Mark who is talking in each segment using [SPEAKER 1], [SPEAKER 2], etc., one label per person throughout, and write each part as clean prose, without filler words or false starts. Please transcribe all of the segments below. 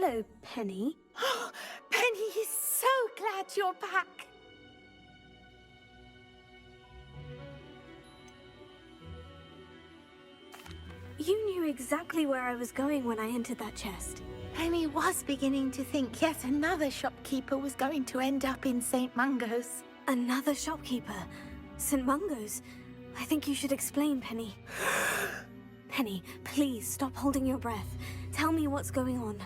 [SPEAKER 1] Hello, Penny.
[SPEAKER 2] Penny is so glad you're back.
[SPEAKER 1] You knew exactly where I was going when I entered that chest.
[SPEAKER 2] Penny was beginning to think yet another shopkeeper was going to end up in St. Mungo's.
[SPEAKER 1] Another shopkeeper? St. Mungo's? I think you should explain, Penny. Penny, please stop holding your breath. Tell me what's going on.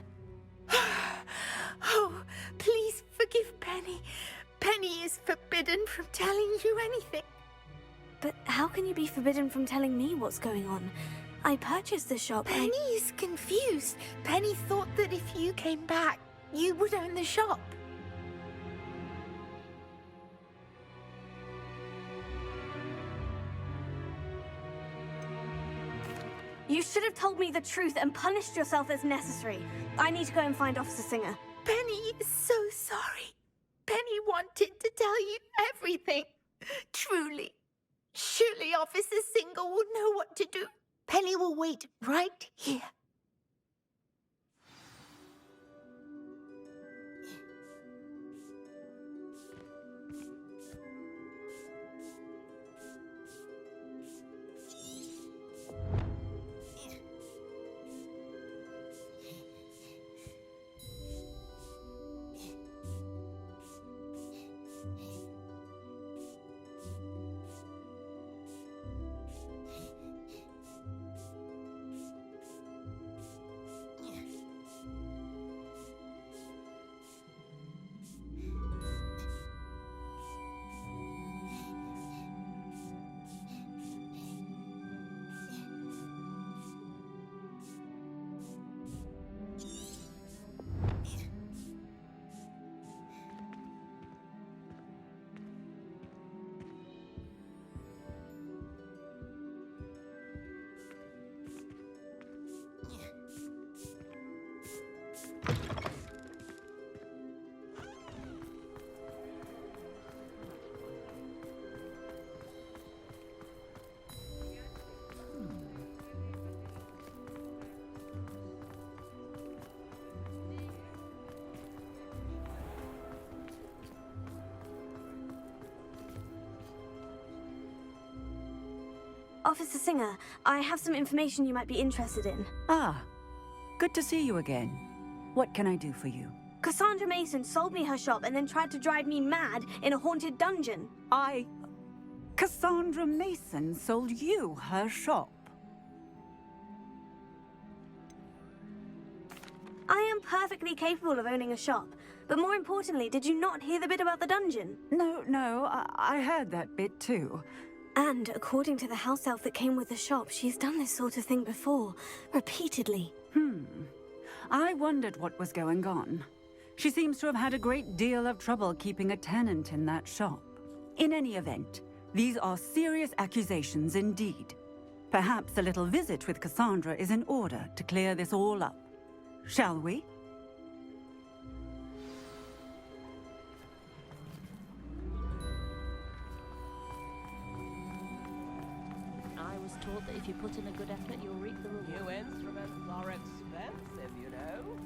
[SPEAKER 2] Oh, please forgive Penny. Penny is forbidden from telling you anything.
[SPEAKER 1] But how can you be forbidden from telling me what's going on? I purchased the shop.
[SPEAKER 2] Penny is confused. Penny thought that if you came back, you would own the shop.
[SPEAKER 1] You should have told me the truth and punished yourself as necessary. I need to go and find Officer Singer.
[SPEAKER 2] Penny is so sorry. Penny wanted to tell you everything. Truly. Surely Officer Singer will know what to do. Penny will wait right here.
[SPEAKER 1] Officer Singer, I have some information you might be interested in.
[SPEAKER 3] Ah, good to see you again. What can I do for you?
[SPEAKER 1] Cassandra Mason sold me her shop and then tried to drive me mad in a haunted dungeon.
[SPEAKER 3] Cassandra Mason sold you her shop?
[SPEAKER 1] I am perfectly capable of owning a shop. But more importantly, did you not hear the bit about the dungeon?
[SPEAKER 3] No, I heard that bit too.
[SPEAKER 1] And according to the house elf that came with the shop, she's done this sort of thing before, repeatedly.
[SPEAKER 3] I wondered what was going on. She seems to have had a great deal of trouble keeping a tenant in that shop. In any event, these are serious accusations indeed. Perhaps a little visit with Cassandra is in order to clear this all up. Shall we?
[SPEAKER 4] I was taught that if you put in a good effort, you'll reap the reward.
[SPEAKER 5] New instruments are expensive, you know.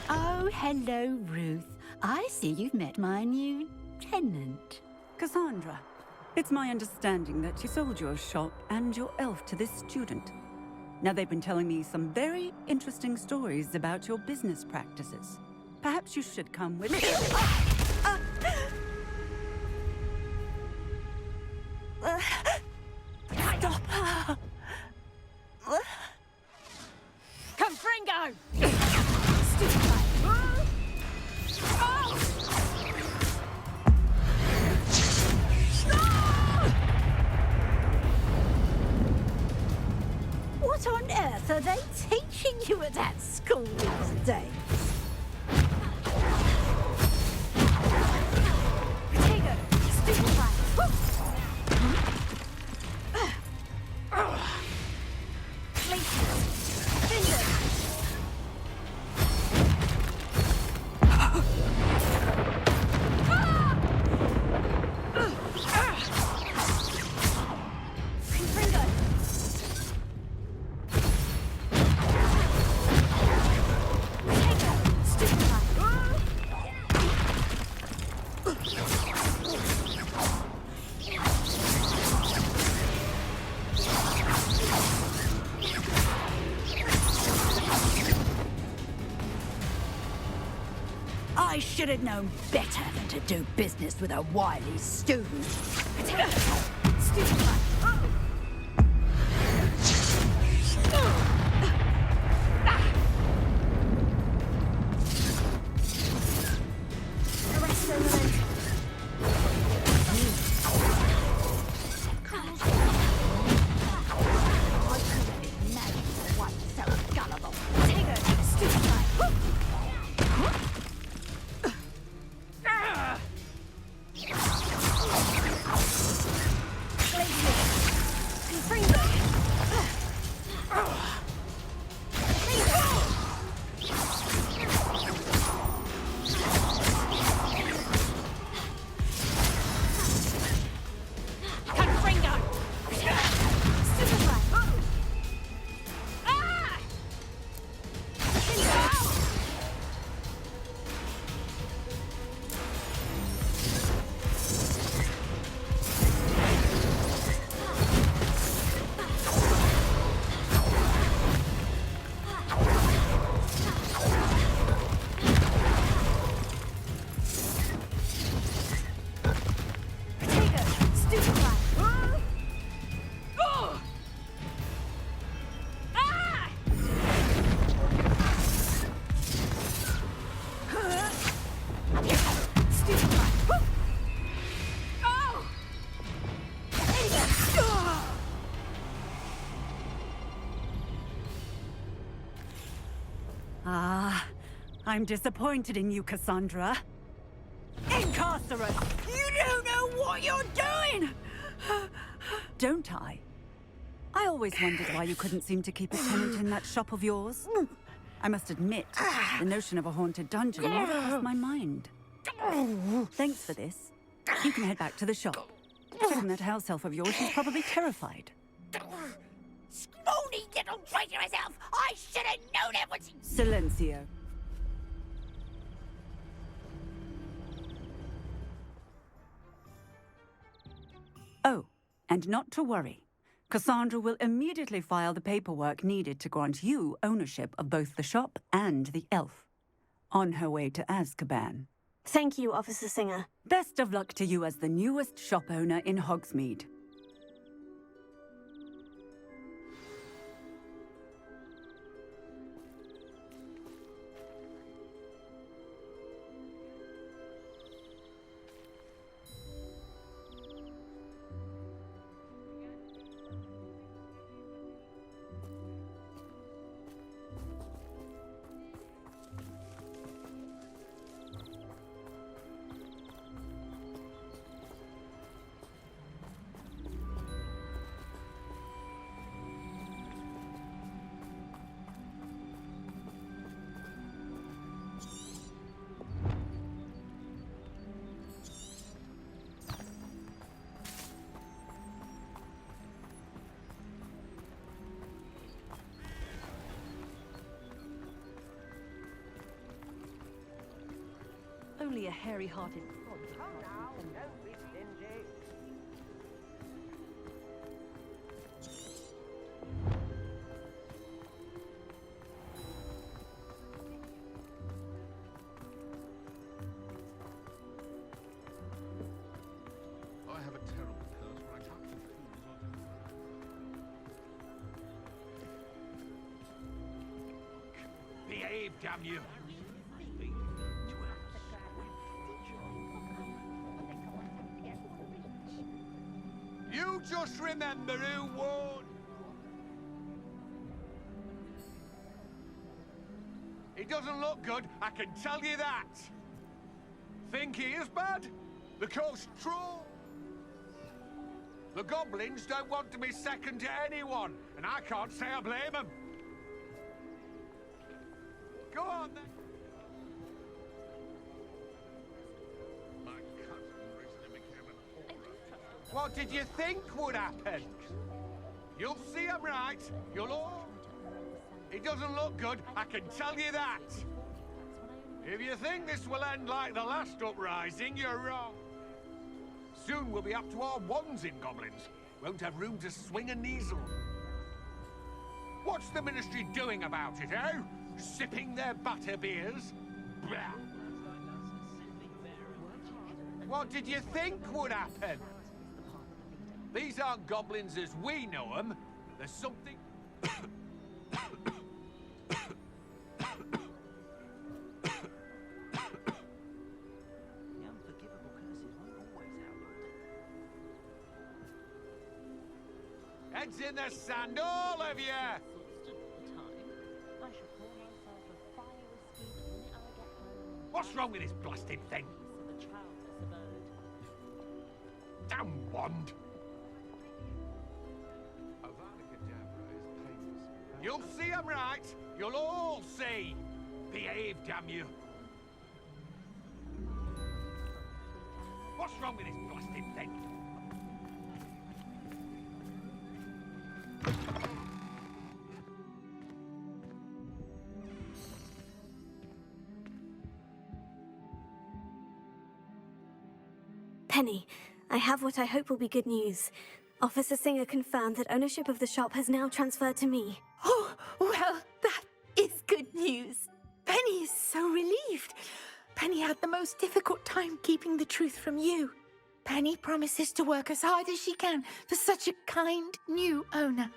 [SPEAKER 6] Oh, hello, Ruth. I see you've met my new tenant.
[SPEAKER 3] Cassandra, it's my understanding that you sold your shop and your elf to this student. Now, they've been telling me some very interesting stories about your business practices. Perhaps you should come with me.
[SPEAKER 2] Stop her!
[SPEAKER 4] Confringo!
[SPEAKER 6] days.
[SPEAKER 1] Potato! Stupefy! Laces! Fingers! Confringo! Potato! Stupefy!
[SPEAKER 6] I should have known better than to do business with a wily student.
[SPEAKER 1] Potato! Stupefy! Arresto Memento!
[SPEAKER 6] I could have imagined one so gullible.
[SPEAKER 1] Potato! Stupefy! Laces! Confringo! Confringo! Stupefy! Potato! Stupefy! Stupefy!
[SPEAKER 3] Ah, I'm disappointed in you, Cassandra. Incarcerate! You don't know what you're doing! Don't I? I always wondered why you couldn't seem to keep a tenant in that shop of yours. I must admit, the notion of a haunted dungeon never crossed my mind. Thanks for this. You can head back to the shop. Checking that house elf of yours, she's probably terrified.
[SPEAKER 2] Scrawny little traitor herself! I should have known it was...
[SPEAKER 3] Silencio. Oh, and not to worry. Cassandra will immediately file the paperwork needed to grant you ownership of both the shop and the elf. On her way to Azkaban.
[SPEAKER 1] Thank you, Officer Singer.
[SPEAKER 3] Best of luck to you as the newest shop owner in Hogsmeade.
[SPEAKER 4] Only a hairy-hearted prod.
[SPEAKER 5] Come now, don't be stingy.
[SPEAKER 7] I have a terrible curse where I can't keep cool as I do. Behave, damn you! You just remember who warned.
[SPEAKER 8] He doesn't look good, I can tell you that. Think he is bad? The coast's true. The goblins don't want to be second to anyone, and I can't say I blame them. Go on, then.
[SPEAKER 7] My cousin recently became an
[SPEAKER 8] What did you think would happen? You'll see I'm right. You'll all... He doesn't look good, I can tell you that. If you think this will end like the last uprising, you're wrong. Soon we'll be up to our wands in goblins. Won't have room to swing a needle. What's the ministry doing about it, eh? Sipping their butter beers? Blah. What did you think would happen? These aren't goblins as we know them. There's something... Heads in the sand, all of you! What's wrong with this blasted thing? Damn wand! You'll see I'm right. You'll all see. Behave, damn you. What's wrong with this blasted thing?
[SPEAKER 1] Penny, I have what I hope will be good news. Officer Singer confirmed that ownership of the shop has now transferred to me.
[SPEAKER 2] Oh, well, that is good news. Penny is so relieved. Penny had the most difficult time keeping the truth from you. Penny promises to work as hard as she can for such a kind new owner.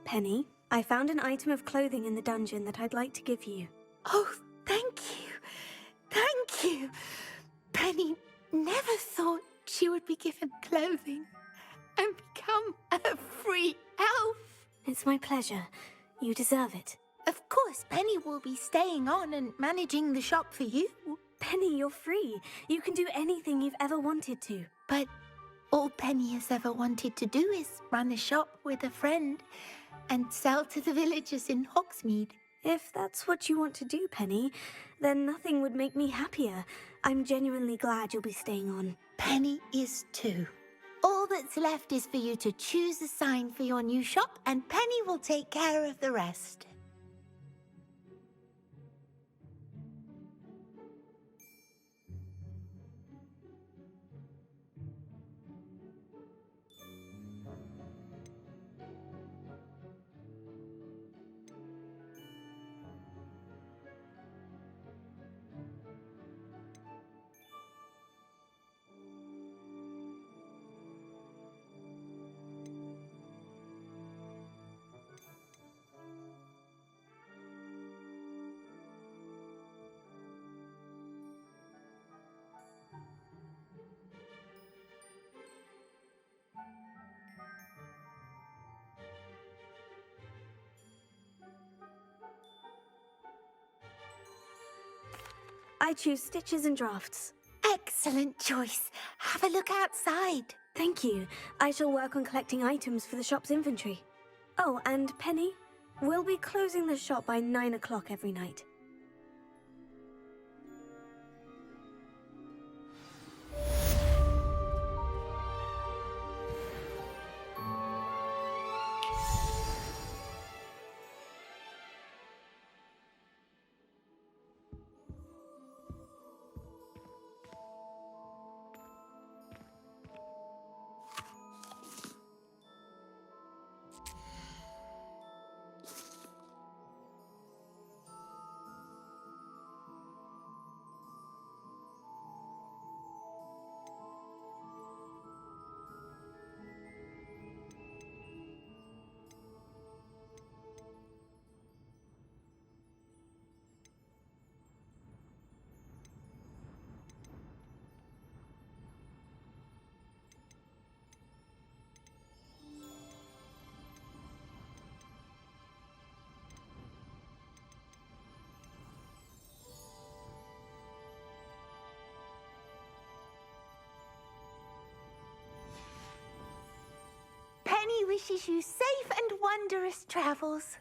[SPEAKER 1] Penny, I found an item of clothing in the dungeon that I'd like to give you.
[SPEAKER 2] Oh, thank you. Thank you. Penny never thought she would be given clothing and become a free elf.
[SPEAKER 1] It's my pleasure. You deserve it.
[SPEAKER 2] Of course, Penny will be staying on and managing the shop for you.
[SPEAKER 1] Penny, you're free. You can do anything you've ever wanted to.
[SPEAKER 2] But all Penny has ever wanted to do is run a shop with a friend and sell to the villagers in Hogsmeade.
[SPEAKER 1] If that's what you want to do, Penny, then nothing would make me happier. I'm genuinely glad you'll be staying on.
[SPEAKER 2] Penny is too. All that's left is for you to choose a sign for your new shop, and Penny will take care of the rest.
[SPEAKER 1] I choose stitches and drafts.
[SPEAKER 2] Excellent choice. Have a look outside.
[SPEAKER 1] Thank you. I shall work on collecting items for the shop's inventory. Oh, and Penny, we'll be closing the shop by 9 o'clock every night.
[SPEAKER 2] Penny wishes you safe and wondrous travels.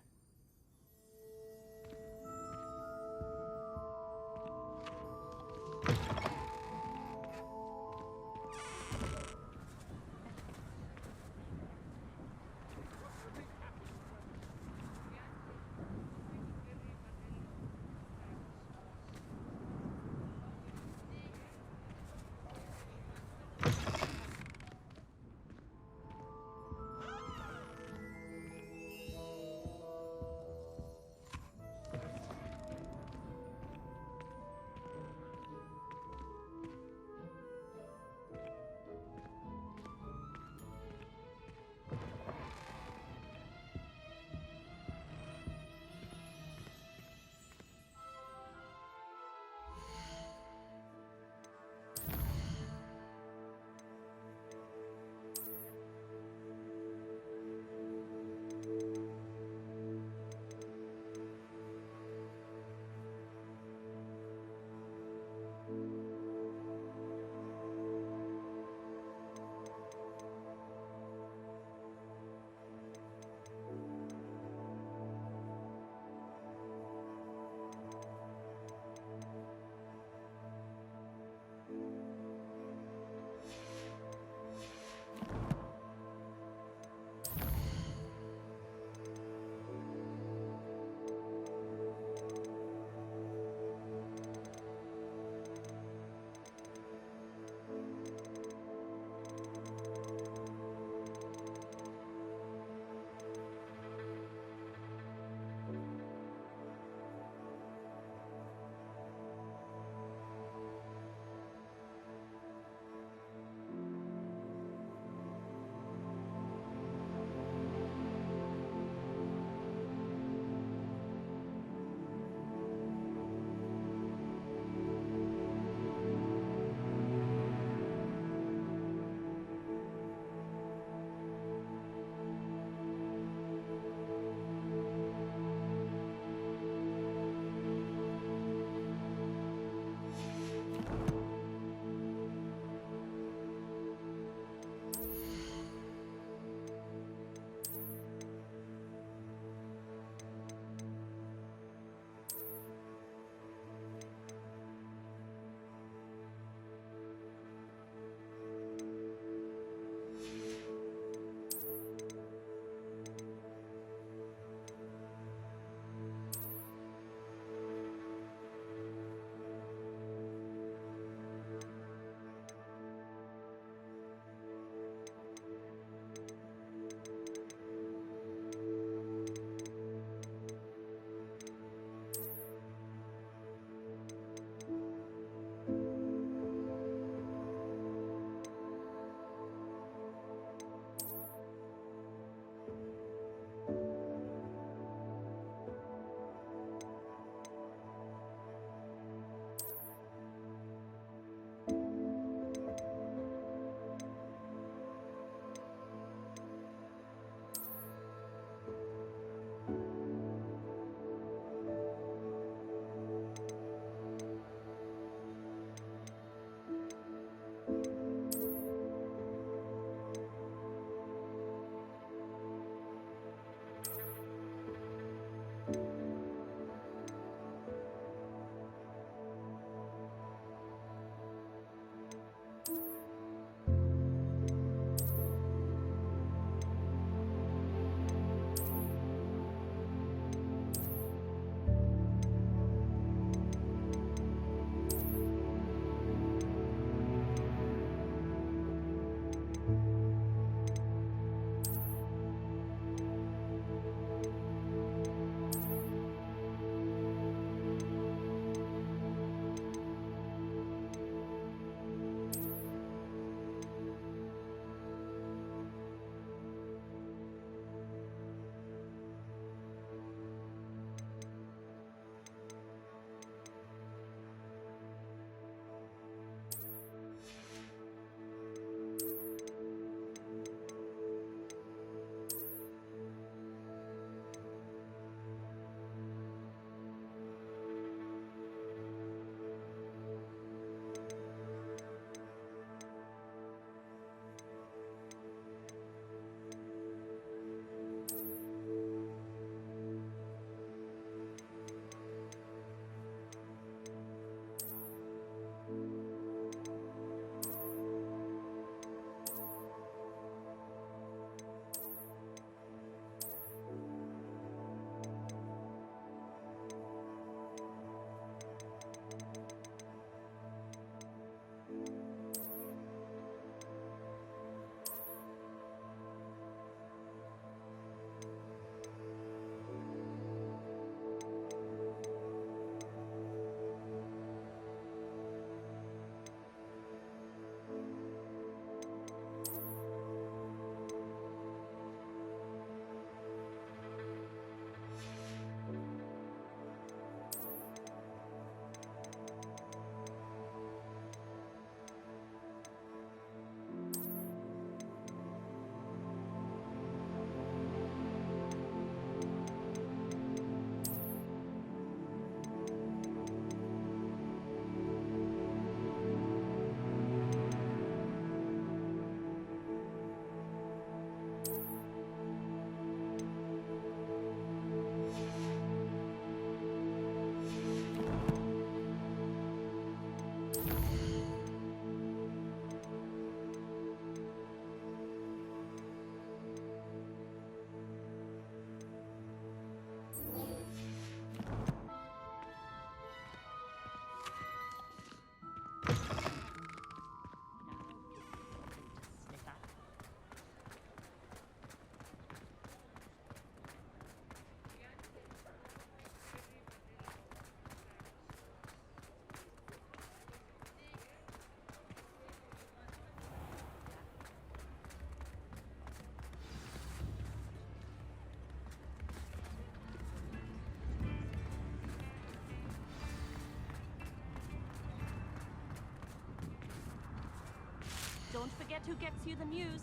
[SPEAKER 4] forget who gets you the news.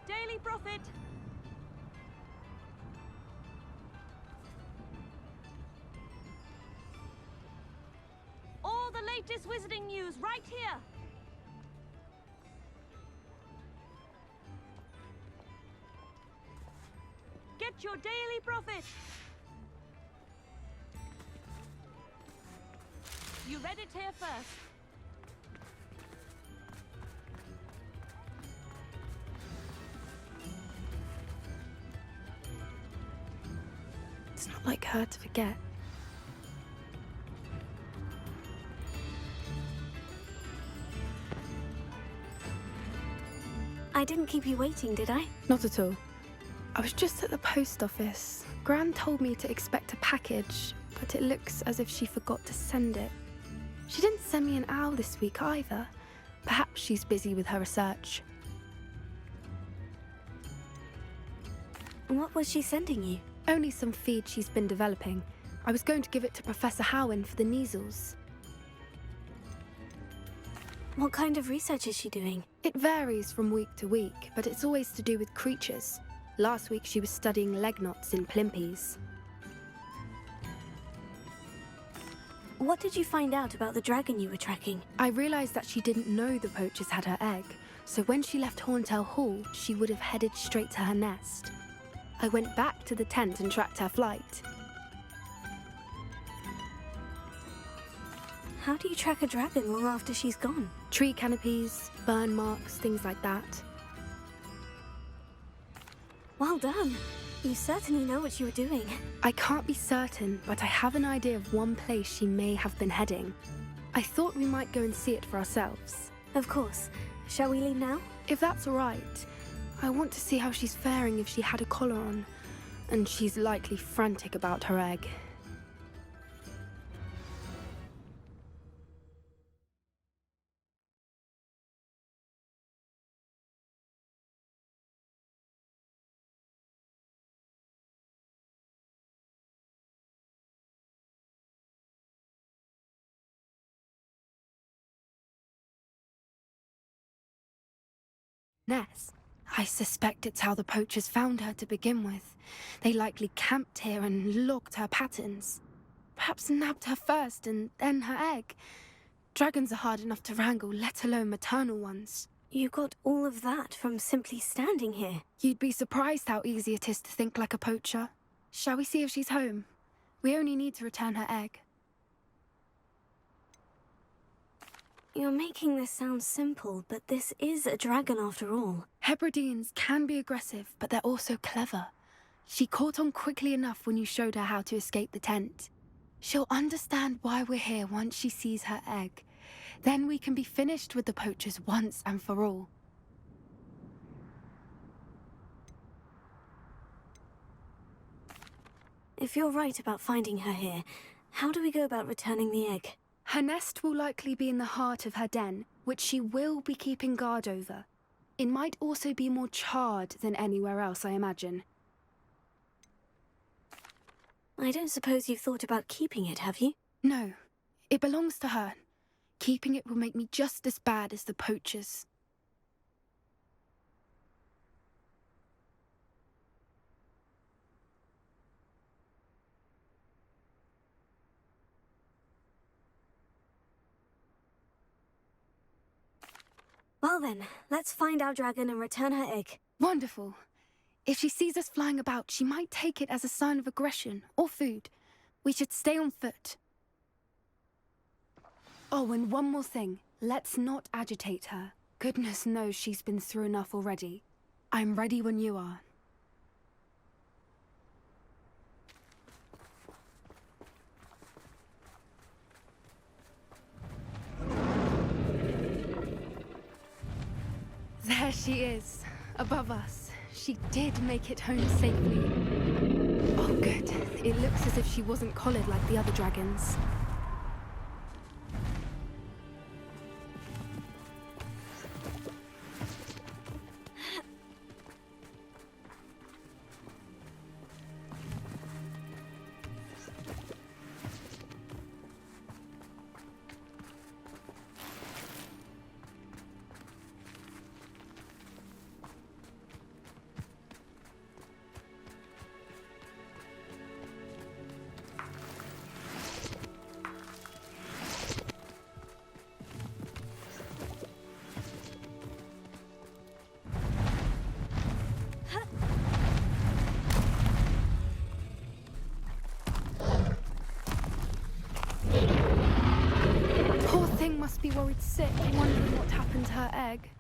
[SPEAKER 4] Daily Prophet! All the latest wizarding news right here! Get your Daily Prophet! You read it here first.
[SPEAKER 9] It's not like her to forget.
[SPEAKER 1] I didn't keep you waiting, did I?
[SPEAKER 9] Not at all. I was just at the post office. Gran told me to expect a package, but it looks as if she forgot to send it. She didn't send me an owl this week either. Perhaps she's busy with her research.
[SPEAKER 1] What was she sending you?
[SPEAKER 9] Only some feed she's been developing. I was going to give it to Professor Howin for the measles.
[SPEAKER 1] What kind of research is she doing?
[SPEAKER 9] It varies from week to week, but it's always to do with creatures. Last week she was studying leg knots in plimpies.
[SPEAKER 1] What did you find out about the dragon you were tracking?
[SPEAKER 9] I realized that she didn't know the poachers had her egg, so when she left Horntail Hall, she would have headed straight to her nest. I went back to the tent and tracked her flight.
[SPEAKER 1] How do you track a dragon long after she's gone?
[SPEAKER 9] Tree canopies, burn marks, things like that.
[SPEAKER 1] Well done. You certainly know what you were doing.
[SPEAKER 9] I can't be certain, but I have an idea of one place she may have been heading. I thought we might go and see it for ourselves.
[SPEAKER 1] Of course. Shall we leave now?
[SPEAKER 9] If that's all right. I want to see how she's faring if she had a collar on. And she's likely frantic about her egg. Ness. I suspect it's how the poachers found her to begin with. They likely camped here and logged her patterns. Perhaps nabbed her first and then her egg. Dragons are hard enough to wrangle, let alone maternal ones.
[SPEAKER 1] You got all of that from simply standing here.
[SPEAKER 9] You'd be surprised how easy it is to think like a poacher. Shall we see if she's home? We only need to return her egg.
[SPEAKER 1] You're making this sound simple, but this is a dragon after all.
[SPEAKER 9] Hebrideans can be aggressive, but they're also clever. She caught on quickly enough when you showed her how to escape the tent. She'll understand why we're here once she sees her egg. Then we can be finished with the poachers once and for all.
[SPEAKER 1] If you're right about finding her here, how do we go about returning the egg?
[SPEAKER 9] Her nest will likely be in the heart of her den, which she will be keeping guard over. It might also be more charred than anywhere else, I imagine.
[SPEAKER 1] I don't suppose you've thought about keeping it, have you?
[SPEAKER 9] No, it belongs to her. Keeping it will make me just as bad as the poachers.
[SPEAKER 1] Well then, let's find our dragon and return her egg.
[SPEAKER 9] Wonderful. If she sees us flying about, she might take it as a sign of aggression or food. We should stay on foot. Oh, and one more thing. Let's not agitate her. Goodness knows she's been through enough already. I'm ready when you are. There she is, above us. She did make it home safely. Oh, good. It looks as if she wasn't collared like the other dragons. be worried sick, wondering what happened to her egg.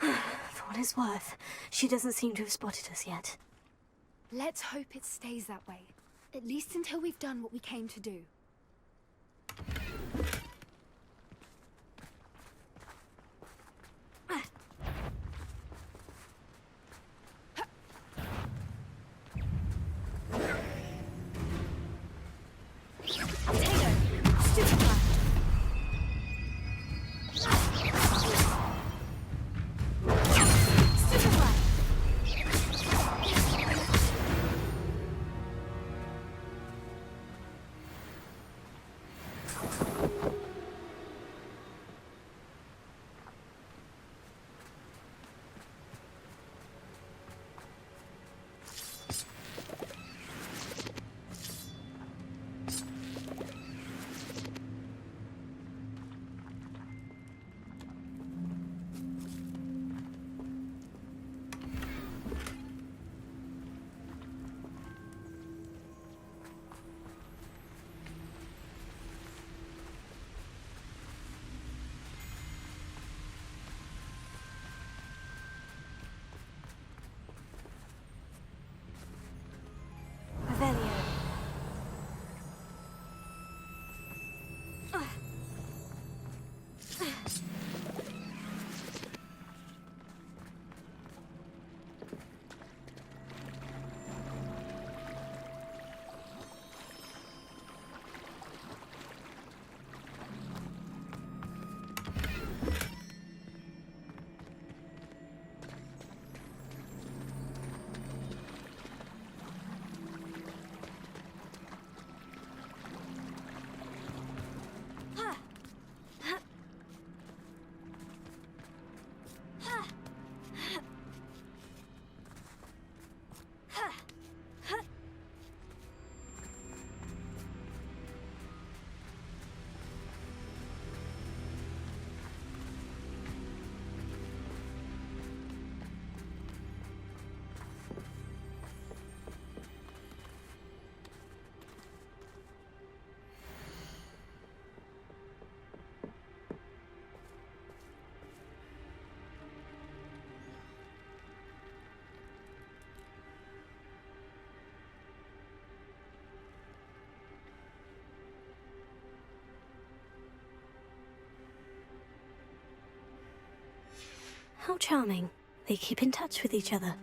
[SPEAKER 1] For what it's worth, she doesn't seem to have spotted us yet.
[SPEAKER 9] Let's hope it stays that way. At least until we've done what we came to do.
[SPEAKER 1] Revelio. How charming. They keep in touch with each other.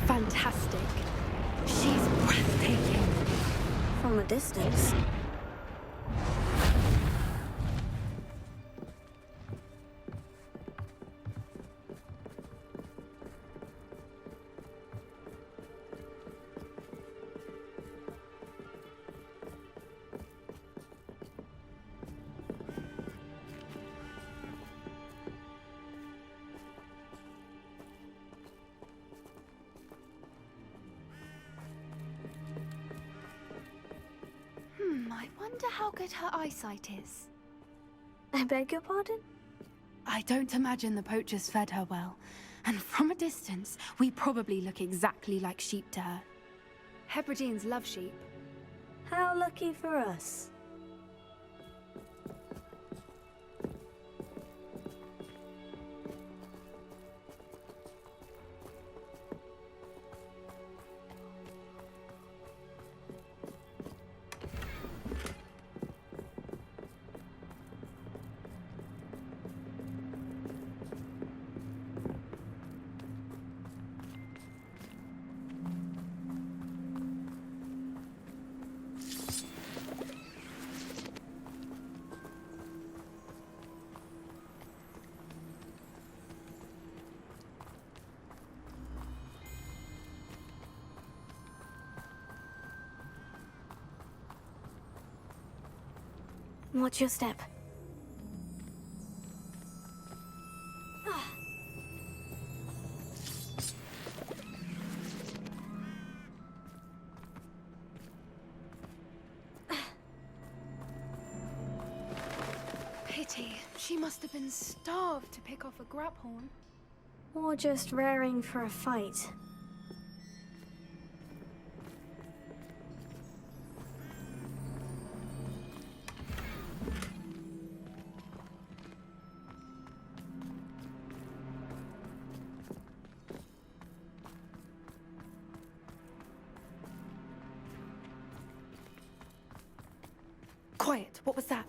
[SPEAKER 9] Fantastic. She's breathtaking.
[SPEAKER 1] From a distance.
[SPEAKER 9] I wonder how good her eyesight is.
[SPEAKER 1] I beg your pardon?
[SPEAKER 9] I don't imagine the poachers fed her well. And from a distance, we probably look exactly like sheep to her. Hebrideans love sheep.
[SPEAKER 1] How lucky for us. Watch your step.
[SPEAKER 9] Pity. She must have been starved to pick off a grabhorn.
[SPEAKER 1] Or just raring for a fight.
[SPEAKER 9] Quiet. What was that?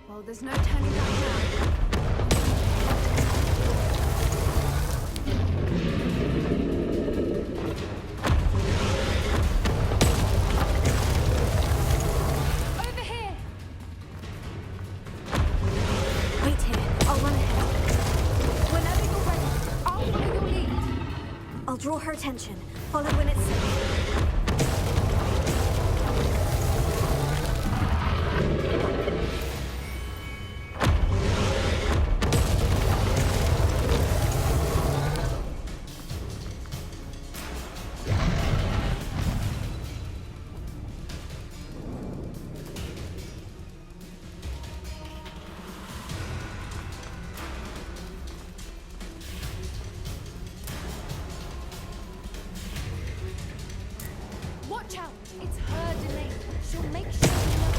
[SPEAKER 9] Well, there's no turning back now. Over here!
[SPEAKER 1] Wait here. I'll run ahead.
[SPEAKER 9] Whenever you're ready, I'll follow your lead.
[SPEAKER 1] I'll draw her attention. Follow when it's safe.
[SPEAKER 9] Watch out! It's her delay. She'll make sure you know.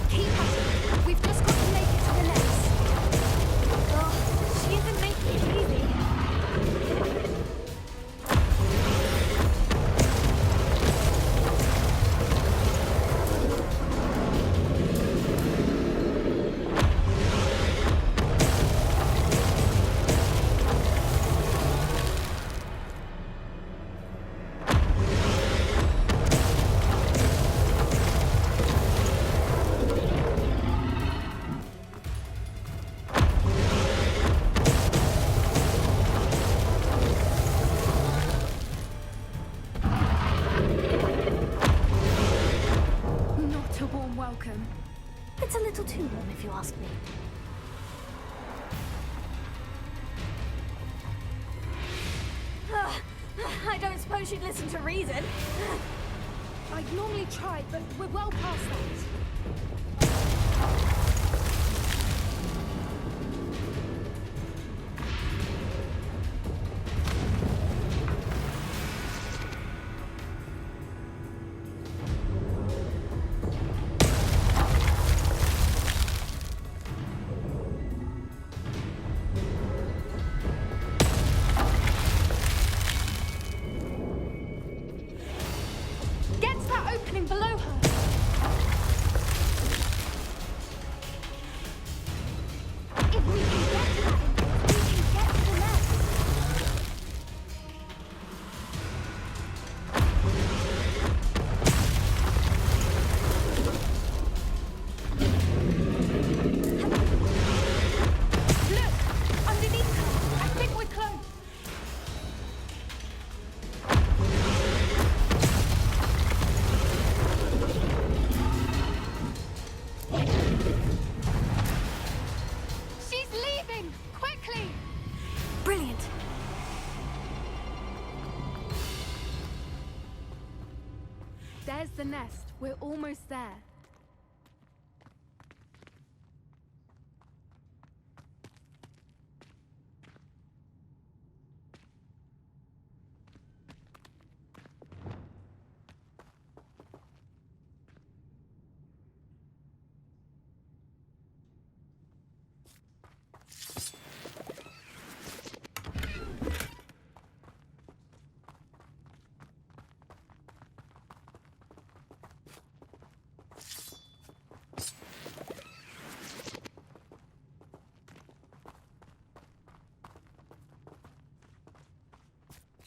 [SPEAKER 9] Keep at it. We've just got to make it to the nest.
[SPEAKER 1] Oh, she isn't making it easy.
[SPEAKER 9] Not a warm welcome.
[SPEAKER 1] It's a little too warm, if you ask me. I don't suppose you'd listen to reason.
[SPEAKER 9] I'd normally try, but we're well past that. Get to that opening below her. If we can get to that entrance, we can get to the nest. Look! Underneath her! I think we're close. She's leaving! Quickly!
[SPEAKER 1] Brilliant.
[SPEAKER 9] There's the nest. We're almost there.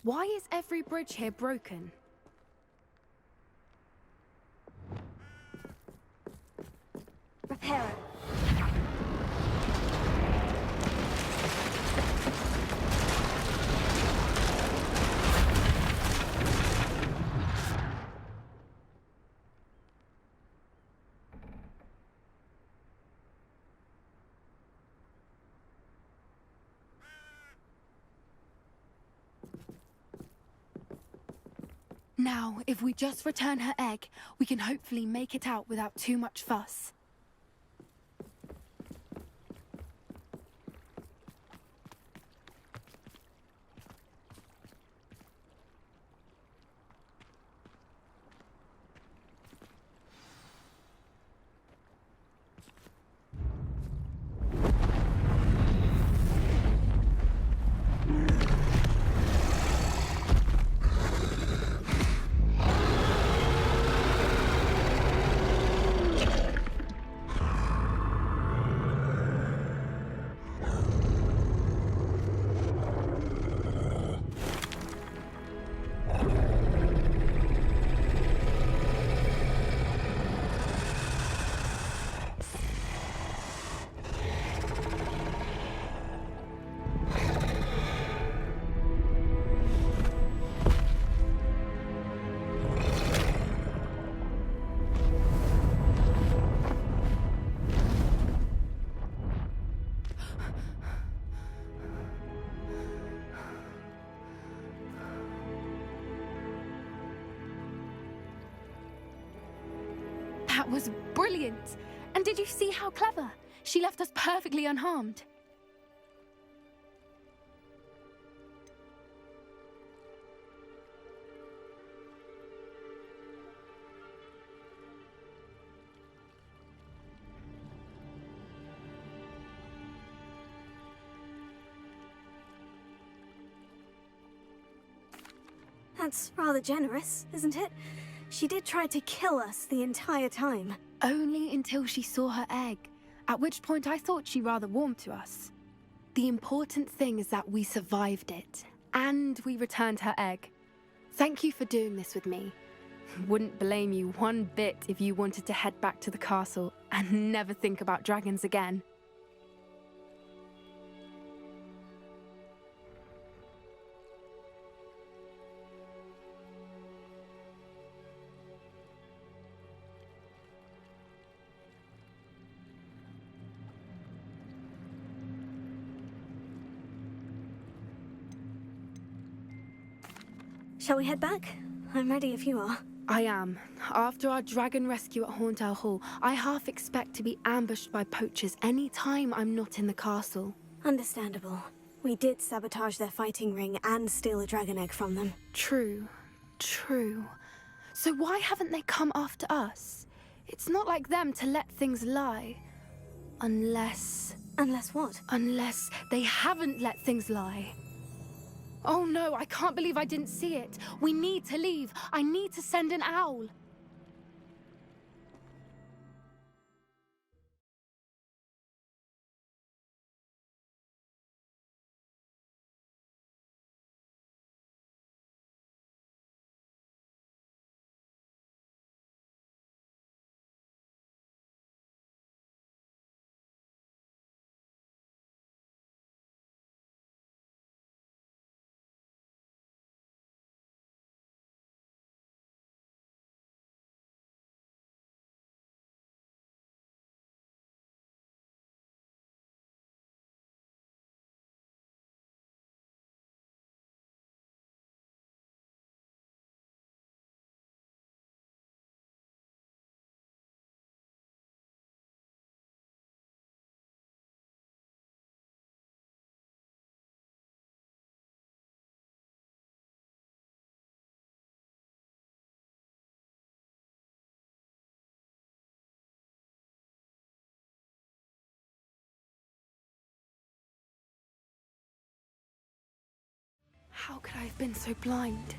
[SPEAKER 9] Why is every bridge here broken?
[SPEAKER 1] Repair it.
[SPEAKER 9] Now, if we just return her egg, we can hopefully make it out without too much fuss. That was brilliant! And did you see how clever? She left us perfectly unharmed.
[SPEAKER 1] That's rather generous, isn't it? She did try to kill us the entire time.
[SPEAKER 9] Only until she saw her egg, at which point I thought she rather warmed to us. The important thing is that we survived it, and we returned her egg. Thank you for doing this with me. Wouldn't blame you one bit if you wanted to head back to the castle and never think about dragons again.
[SPEAKER 1] Shall we head back? I'm ready if you are.
[SPEAKER 9] I am. After our dragon rescue at Hauntel Hall, I half expect to be ambushed by poachers any time I'm not in the castle.
[SPEAKER 1] Understandable. We did sabotage their fighting ring and steal a dragon egg from them.
[SPEAKER 9] True. So why haven't they come after us? It's not like them to let things lie. Unless
[SPEAKER 1] what?
[SPEAKER 9] Unless they haven't let things lie. Oh no, I can't believe I didn't see it. We need to leave. I need to send an owl. How could I have been so blind?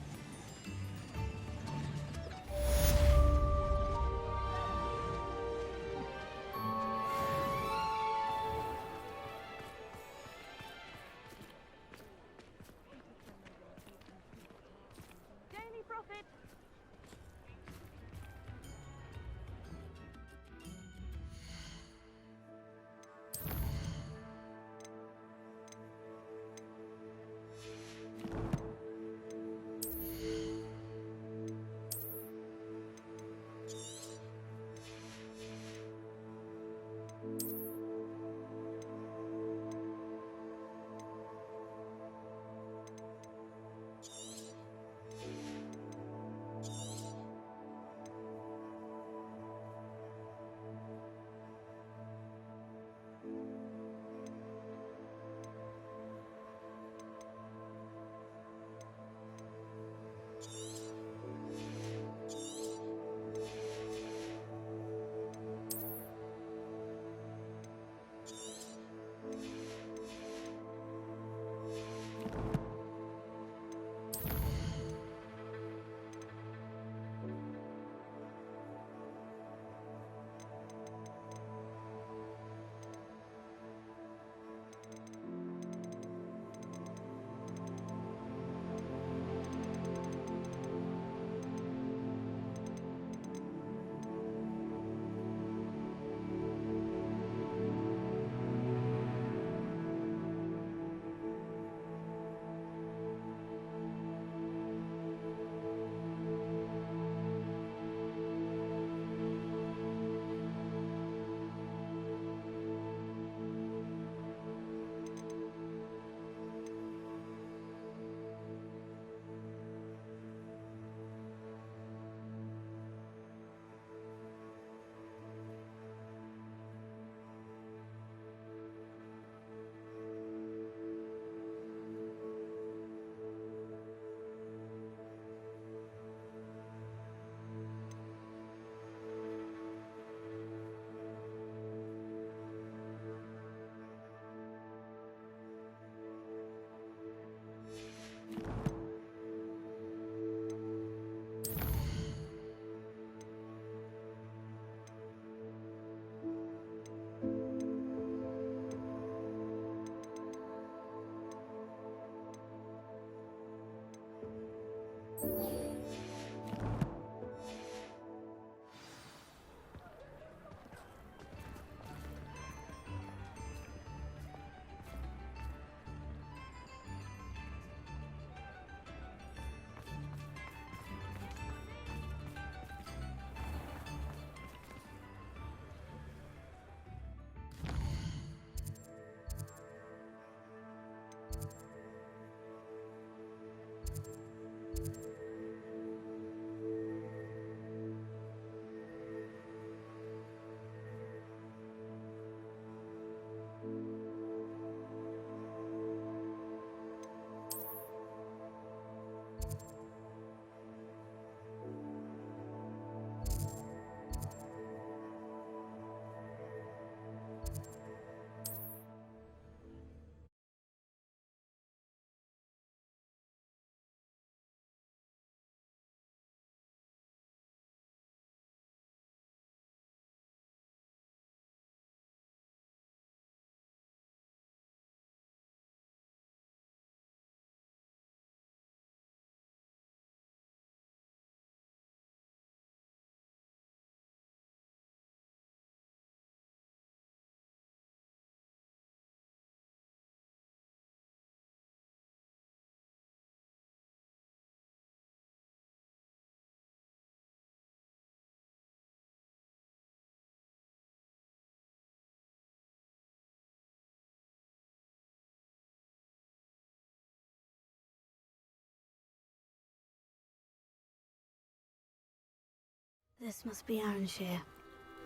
[SPEAKER 1] This must be Arranshire.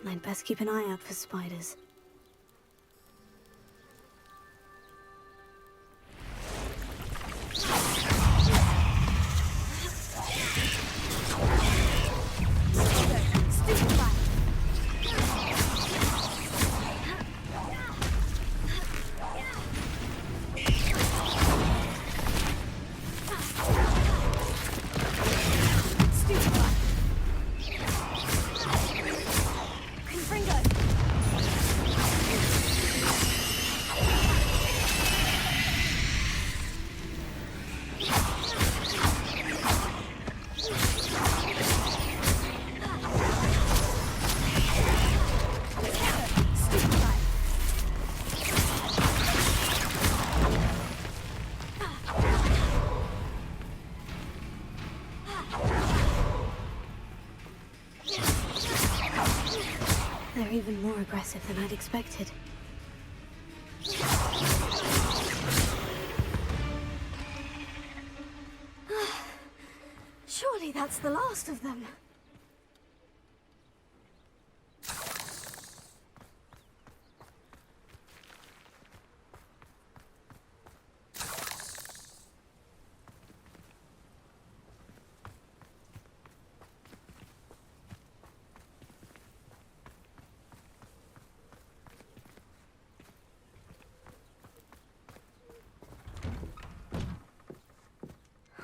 [SPEAKER 1] I'd best keep an eye out for spiders. They're even more aggressive than I'd expected. Surely that's the last of them.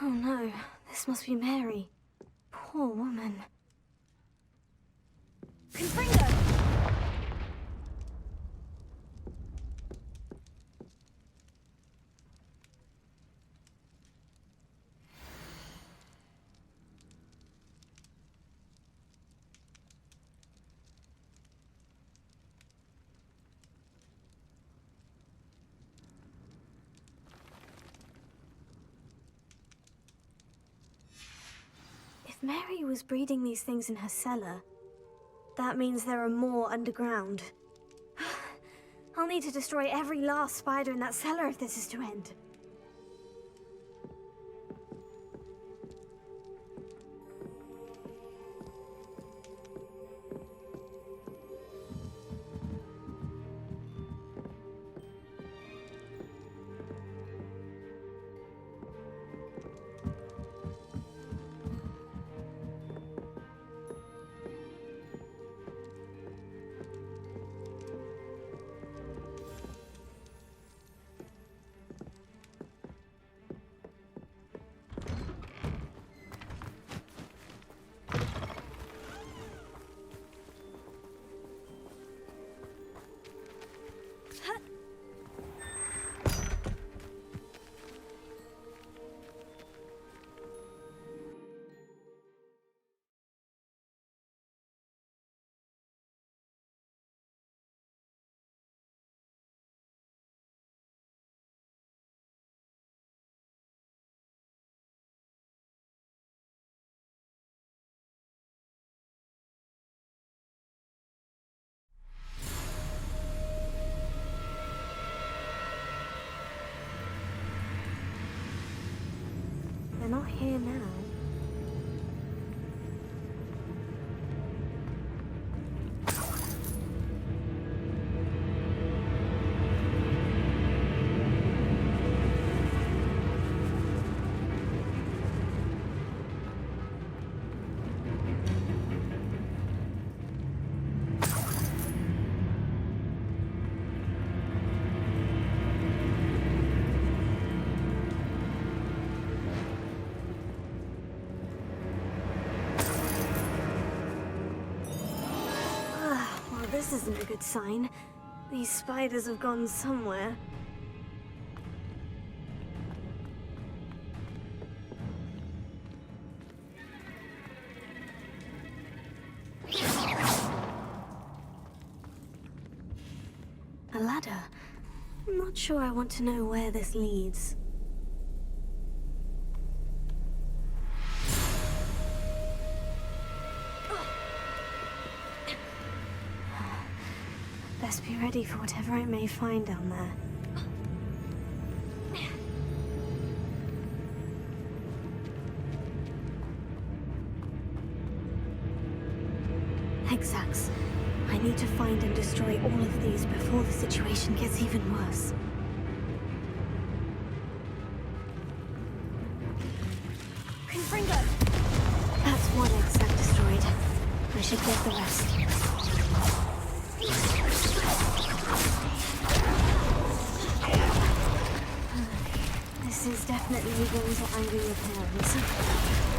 [SPEAKER 1] Oh no, this must be Mary. Poor woman. Confringo! If Mary was breeding these things in her cellar, that means there are more underground. I'll need to destroy every last spider in that cellar if this is to end. They're not here now. Well, this isn't a good sign. These spiders have gone somewhere. A ladder. I'm not sure I want to know where this leads. Best be ready for whatever I may find down there. before the situation gets even worse. Confringo! That's one exec destroyed. I should get the rest. This is definitely going to anger your parents.